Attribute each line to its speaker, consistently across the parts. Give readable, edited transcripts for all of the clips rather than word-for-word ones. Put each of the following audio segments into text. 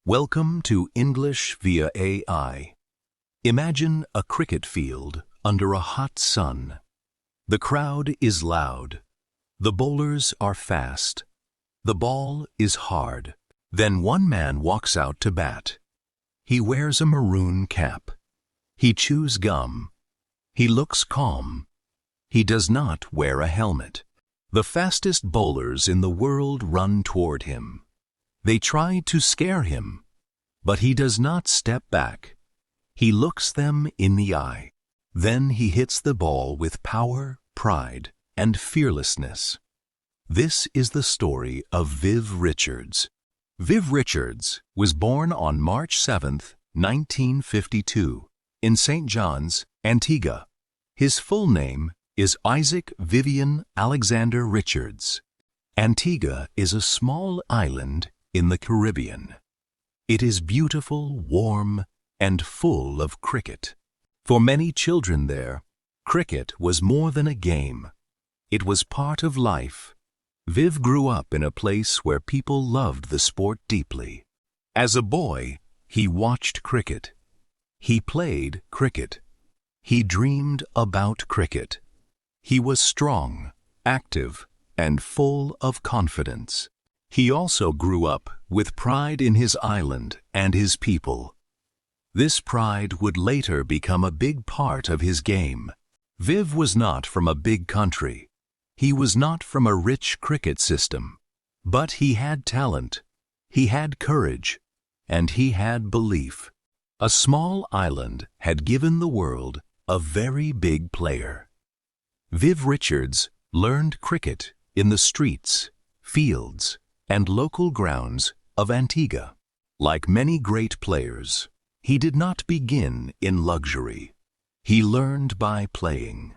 Speaker 1: Welcome to English via AI. Imagine a cricket field under a hot sun. The crowd is loud. The bowlers are fast. The ball is hard. Then one man walks out to bat. He wears a maroon cap. He chews gum. He looks calm. He does not wear a helmet. The fastest bowlers in the world run toward him. They try to scare him, but he does not step back. He looks them in the eye. Then he hits the ball with power, pride, and fearlessness. This is the story of Viv Richards. Viv Richards was born on March 7, 1952, in St. John's, Antigua. His full name is Isaac Vivian Alexander Richards. Antigua is a small island in the Caribbean. It is beautiful, warm, and full of cricket. For many children there, cricket was more than a game. It was part of life. Viv grew up in a place where people loved the sport deeply. As a boy, he watched cricket. He played cricket. He dreamed about cricket. He was strong, active, and full of confidence. He also grew up with pride in his island and his people. This pride would later become a big part of his game. Viv was not from a big country. He was not from a rich cricket system. But he had talent, he had courage, and he had belief. A small island had given the world a very big player. Viv Richards learned cricket in the streets, fields, and local grounds of Antigua. Like many great players, he did not begin in luxury. He learned by playing.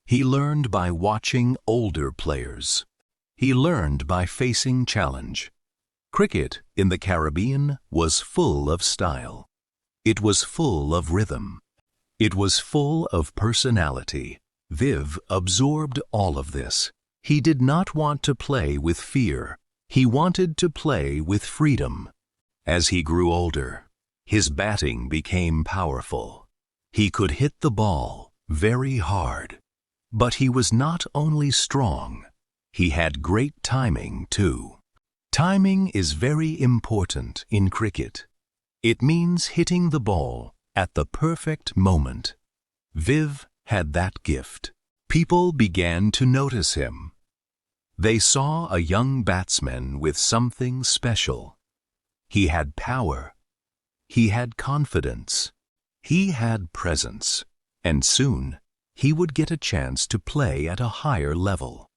Speaker 1: He learned by watching older players. He learned by facing challenge. Cricket in the Caribbean was full of style. It was full of rhythm. It was full of personality. Viv absorbed all of this. He did not want to play with fear. He wanted to play with freedom. As he grew older, his batting became powerful. He could hit the ball very hard. But he was not only strong, he had great timing too. Timing is very important in cricket. It means hitting the ball at the perfect moment. Viv had that gift. People began to notice him. They saw a young batsman with something special. He had power. He had confidence. He had presence. And soon, he would get a chance to play at a higher level.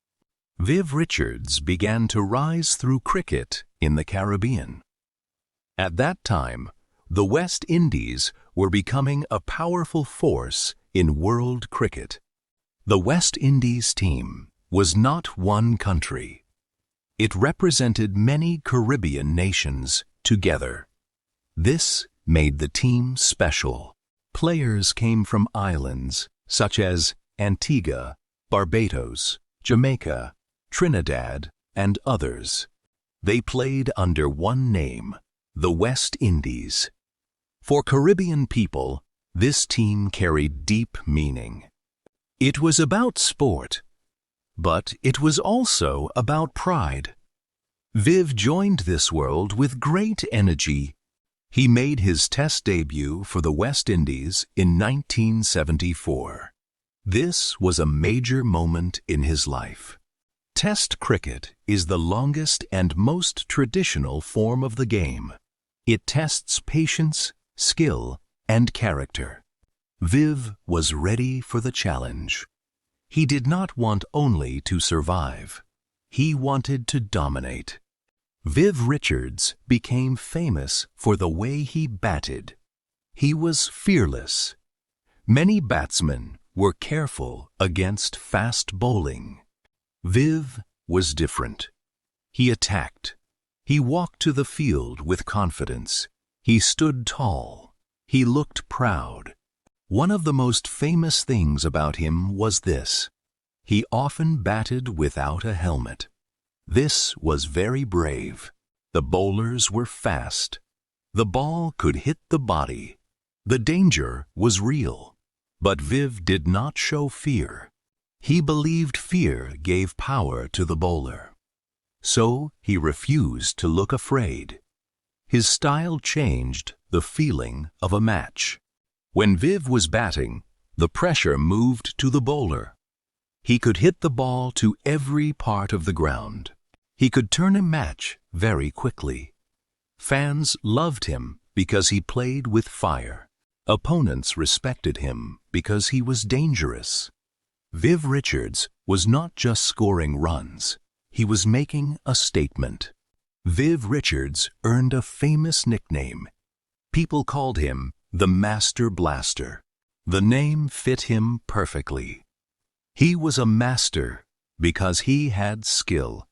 Speaker 1: Viv Richards began to rise through cricket in the Caribbean. At that time, the West Indies were becoming a powerful force in world cricket. The West Indies team was not one country. It represented many Caribbean nations together. This made the team special. Players came from islands such as Antigua, Barbados, Jamaica, Trinidad, and others. They played under one name, the West Indies. For Caribbean people, this team carried deep meaning. It was about sport, but it was also about pride. Viv joined this world with great energy. He made his Test debut for the West Indies in 1974. This was a major moment in his life. Test cricket is the longest and most traditional form of the game. It tests patience, skill, and character. Viv was ready for the challenge. He did not want only to survive. He wanted to dominate. Viv Richards became famous for the way he batted. He was fearless. Many batsmen were careful against fast bowling. Viv was different. He attacked. He walked to the field with confidence. He stood tall. He looked proud. One of the most famous things about him was this: he often batted without a helmet. This was very brave. The bowlers were fast. The ball could hit the body. The danger was real. But Viv did not show fear. He believed fear gave power to the bowler. So he refused to look afraid. His style changed the feeling of a match. When Viv was batting, the pressure moved to the bowler. He could hit the ball to every part of the ground. He could turn a match very quickly. Fans loved him because he played with fire. Opponents respected him because he was dangerous. Viv Richards was not just scoring runs. He was making a statement. Viv Richards earned a famous nickname. People called him the Master Blaster. The name fit him perfectly. He was a master because he had skill.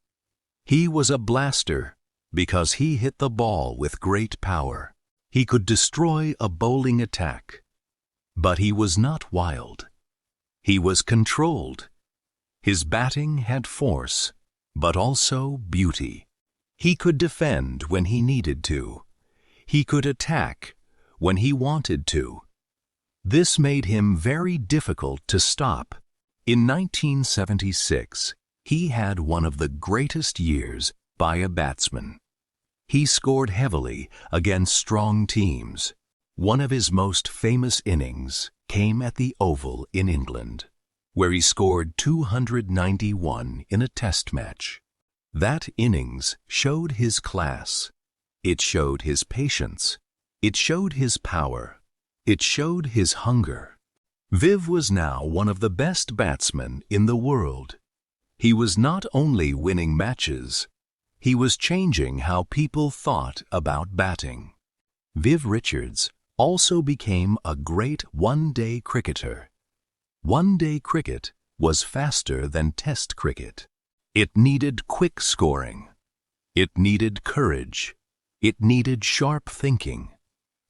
Speaker 1: He was a blaster because he hit the ball with great power. He could destroy a bowling attack. But he was not wild. He was controlled. His batting had force, but also beauty. He could defend when he needed to. He could attack when he wanted to. This made him very difficult to stop. In 1976, he had one of the greatest years by a batsman. He scored heavily against strong teams. One of his most famous innings came at the Oval in England, where he scored 291 in a test match. That innings showed his class. It showed his patience. It showed his power. It showed his hunger. Viv was now one of the best batsmen in the world. He was not only winning matches, he was changing how people thought about batting. Viv Richards also became a great one-day cricketer. One-day cricket was faster than Test cricket. It needed quick scoring. It needed courage. It needed sharp thinking.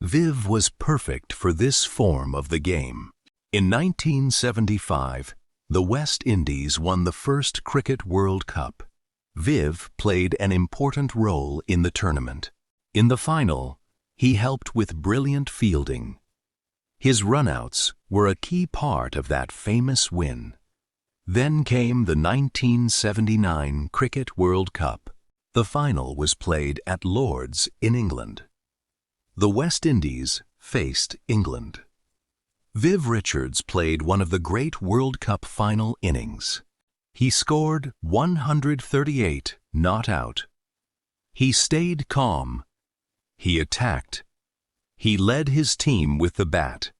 Speaker 1: Viv was perfect for this form of the game. In 1975, the West Indies won the first Cricket World Cup. Viv played an important role in the tournament. In the final, he helped with brilliant fielding. His runouts were a key part of that famous win. Then came the 1979 Cricket World Cup. The final was played at Lord's in England. The West Indies faced England. Viv Richards played one of the great World Cup final innings. He scored 138 not out. He stayed calm. He attacked. He led his team with the bat.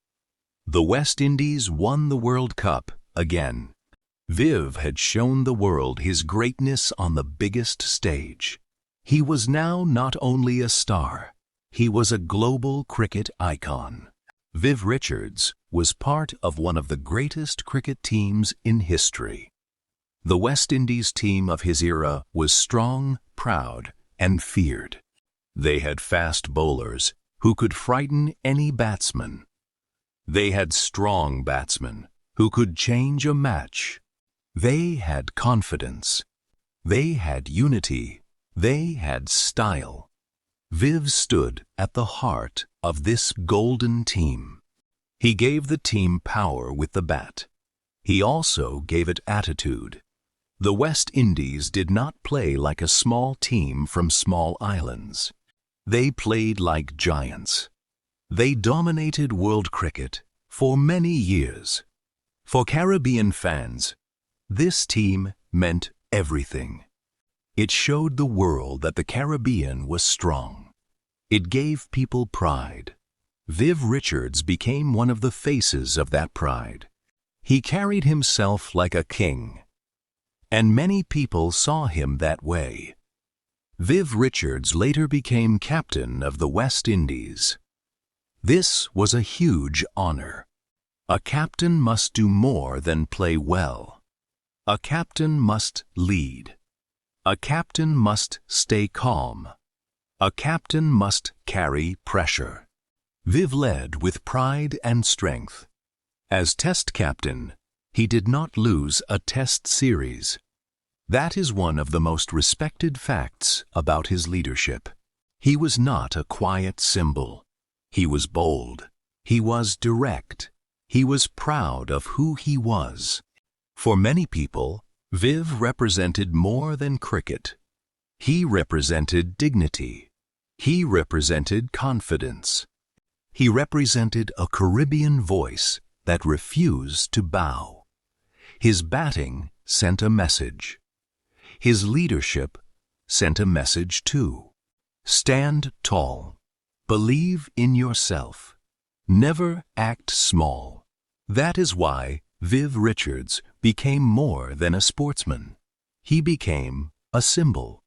Speaker 1: The West Indies won the World Cup again. Viv had shown the world his greatness on the biggest stage. He was now not only a star, he was a global cricket icon. Viv Richards was part of one of the greatest cricket teams in history. The West Indies team of his era was strong, proud, and feared. They had fast bowlers who could frighten any batsman. They had strong batsmen who could change a match. They had confidence. They had unity. They had style. Viv stood at the heart of this golden team. He gave the team power with the bat. He also gave it attitude. The West Indies did not play like a small team from small islands. They played like giants. They dominated world cricket for many years. For Caribbean fans, this team meant everything. It showed the world that the Caribbean was strong. It gave people pride. Viv Richards became one of the faces of that pride. He carried himself like a king, and many people saw him that way. Viv Richards later became captain of the West Indies. This was a huge honor. A captain must do more than play well. A captain must lead. A captain must stay calm. A captain must carry pressure. Viv led with pride and strength. As Test captain, he did not lose a Test series. That is one of the most respected facts about his leadership. He was not a quiet symbol. He was bold. He was direct. He was proud of who he was. For many people, Viv represented more than cricket. He represented dignity. He represented confidence. He represented a Caribbean voice that refused to bow. His batting sent a message. His leadership sent a message too. Stand tall. Believe in yourself. Never act small. That is why Viv Richards became more than a sportsman. He became a symbol.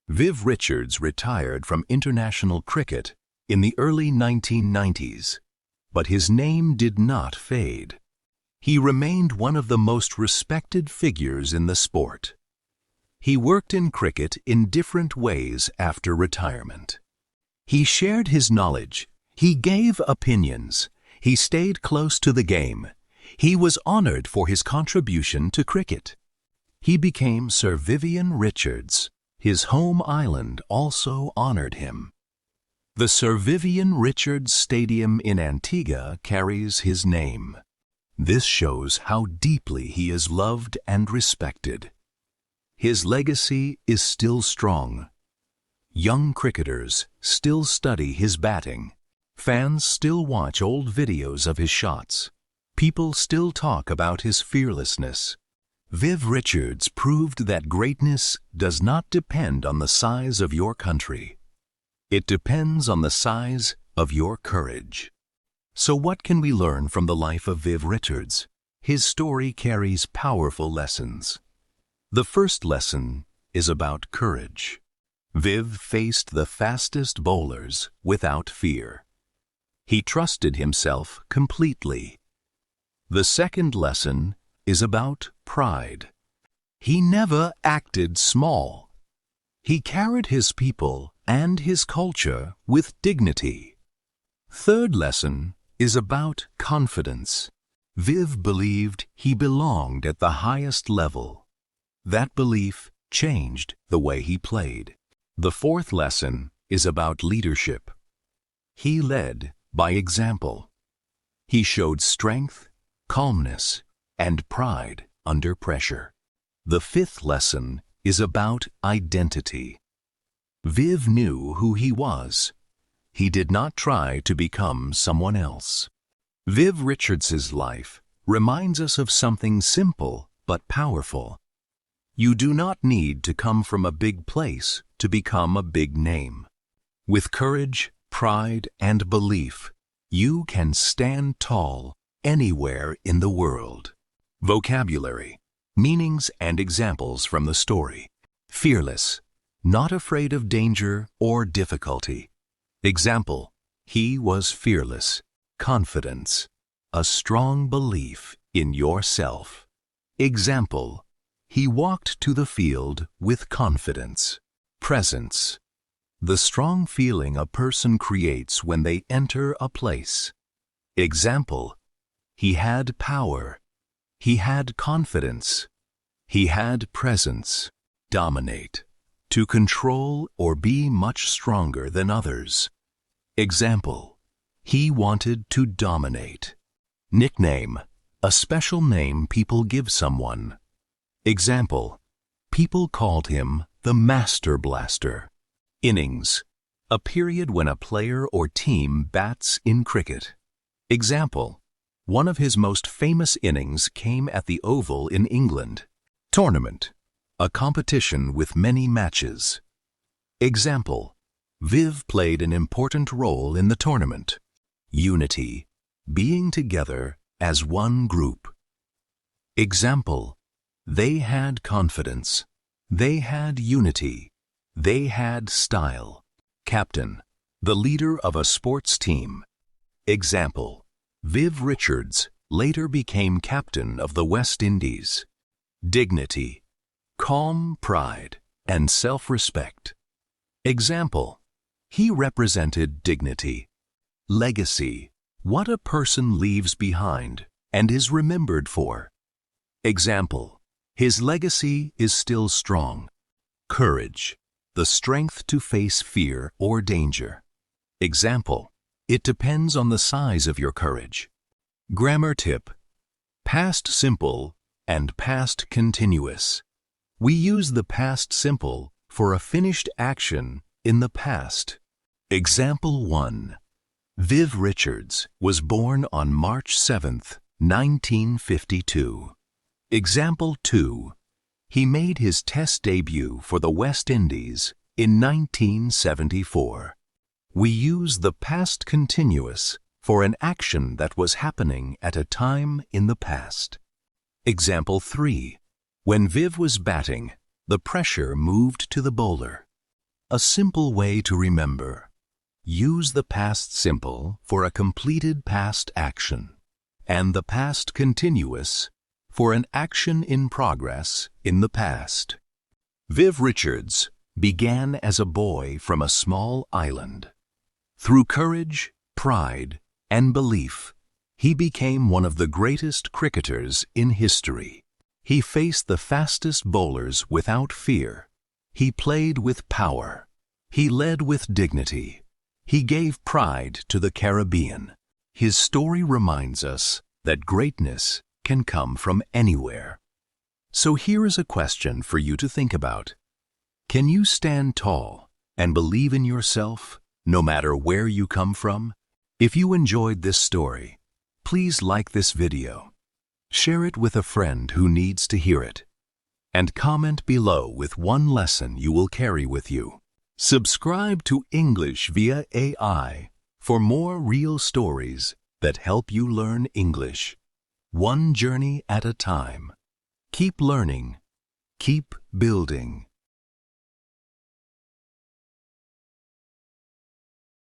Speaker 1: Viv Richards retired from international cricket in the early 1990s, but his name did not fade. He remained one of the most respected figures in the sport. He worked in cricket in different ways after retirement. He shared his knowledge. He gave opinions. He stayed close to the game. He was honored for his contribution to cricket. He became Sir Vivian Richards. His home island also honored him. The Sir Vivian Richards Stadium in Antigua carries his name. This shows how deeply he is loved and respected. His legacy is still strong. Young cricketers still study his batting. Fans still watch old videos of his shots. People still talk about his fearlessness. Viv Richards proved that greatness does not depend on the size of your country. It depends on the size of your courage. So what can we learn from the life of Viv Richards? His story carries powerful lessons. The first lesson is about courage. Viv faced the fastest bowlers without fear. He trusted himself completely. The second lesson is about pride. He never acted small. He carried his people and his culture with dignity. Third lesson is about confidence. Viv believed he belonged at the highest level. That belief changed the way he played. The fourth lesson is about leadership. He led by example. He showed strength, calmness, and pride under pressure. The fifth lesson is about identity. Viv knew who he was. He did not try to become someone else. Viv Richards's life reminds us of something simple but powerful. You do not need to come from a big place to become a big name. With courage, pride, and belief, you can stand tall anywhere in the world. Vocabulary, meanings and examples from the story. Fearless, not afraid of danger or difficulty. Example, he was fearless. Confidence, a strong belief in yourself. Example, he walked to the field with confidence. Presence, the strong feeling a person creates when they enter a place. Example, he had power. He had confidence. He had presence. Dominate, to control or be much stronger than others. Example, he wanted to dominate. Nickname, a special name people give someone. Example, people called him the Master Blaster. Innings, a period when a player or team bats in cricket. Example, one of his most famous innings came at the Oval in England. Tournament, a competition with many matches. Example, Viv played an important role in the tournament. Unity, being together as one group. Example, they had confidence. They had unity. They had style. Captain, the leader of a sports team. Example, Viv Richards later became captain of the West Indies. Dignity, calm pride, and self-respect. Example, he represented dignity. Legacy, what a person leaves behind and is remembered for. Example, his legacy is still strong. Courage, the strength to face fear or danger. Example, it depends on the size of your courage. Grammar tip: past simple and past continuous. We use the past simple for a finished action in the past. Example 1. Viv Richards was born on March 7th, 1952. Example 2. He made his Test debut for the West Indies in 1974. We use the past continuous for an action that was happening at a time in the past. Example 3. When Viv was batting, the pressure moved to the bowler. A simple way to remember: use the past simple for a completed past action, and the past continuous for an action in progress in the past. Viv Richards began as a boy from a small island. Through courage, pride, and belief, he became one of the greatest cricketers in history. He faced the fastest bowlers without fear. He played with power. He led with dignity. He gave pride to the Caribbean. His story reminds us that greatness can come from anywhere. So here is a question for you to think about. Can you stand tall and believe in yourself, no matter where you come from? If you enjoyed this story, please like this video, share it with a friend who needs to hear it, and comment below with one lesson you will carry with you. Subscribe to English via AI for more real stories that help you learn English, one journey at a time. Keep learning, keep building.